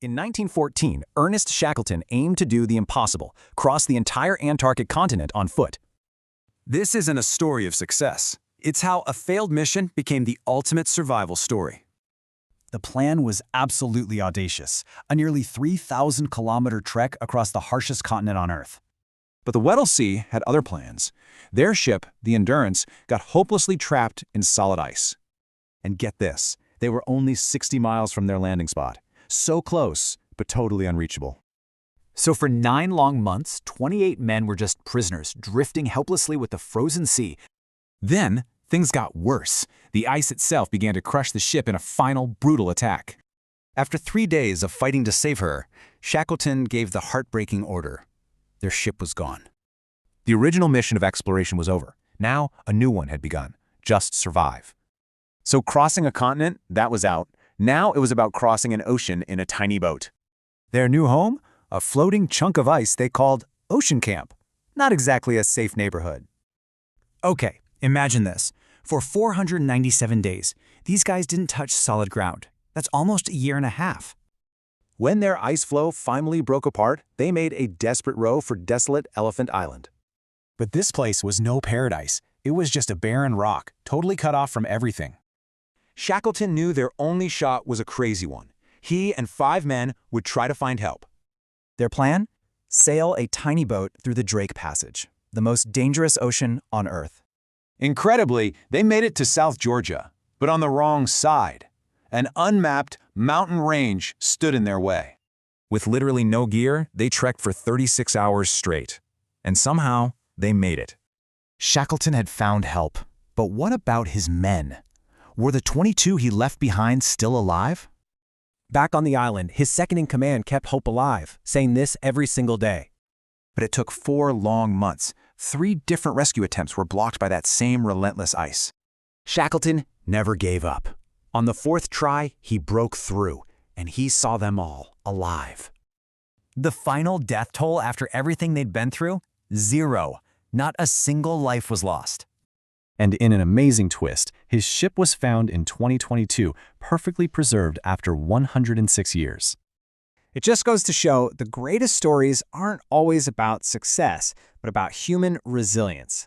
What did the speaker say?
In 1914, Ernest Shackleton aimed to do the impossible, cross the entire Antarctic continent on foot. This isn't a story of success. It's how a failed mission became the ultimate survival story. The plan was absolutely audacious, a nearly 3,000-kilometer trek across the harshest continent on Earth. But the Weddell Sea had other plans. Their ship, the Endurance, got hopelessly trapped in solid ice. And get this, they were only 60 miles from their landing spot. So close, but totally unreachable. So for 9 long months, 28 men were just prisoners, drifting helplessly with the frozen sea. Then, things got worse. The ice itself began to crush the ship in a final, brutal attack. After 3 days of fighting to save her, Shackleton gave the heartbreaking order. Their ship was gone. The original mission of exploration was over. Now, a new one had begun. Just survive. So crossing a continent, that was out. Now it was about crossing an ocean in a tiny boat. Their new home? A floating chunk of ice they called Ocean Camp. Not exactly a safe neighborhood. Okay, imagine this. For 497 days, these guys didn't touch solid ground. That's almost a year and a half. When their ice floe finally broke apart, they made a desperate row for desolate Elephant Island. But this place was no paradise. It was just a barren rock, totally cut off from everything. Shackleton knew their only shot was a crazy one. He and 5 men would try to find help. Their plan? Sail a tiny boat through the Drake Passage, the most dangerous ocean on Earth. Incredibly, they made it to South Georgia, but on the wrong side. An unmapped mountain range stood in their way. With literally no gear, they trekked for 36 hours straight. And somehow, they made it. Shackleton had found help, but what about his men? Were the 22 he left behind still alive? Back on the island, his second-in-command kept hope alive, saying this every single day. But it took 4 long months. 3 different rescue attempts were blocked by that same relentless ice. Shackleton never gave up. On the 4th try, he broke through, and he saw them all alive. The final death toll after everything they'd been through? 0. Not a single life was lost. And in an amazing twist, his ship was found in 2022, perfectly preserved after 106 years. It just goes to show the greatest stories aren't always about success, but about human resilience.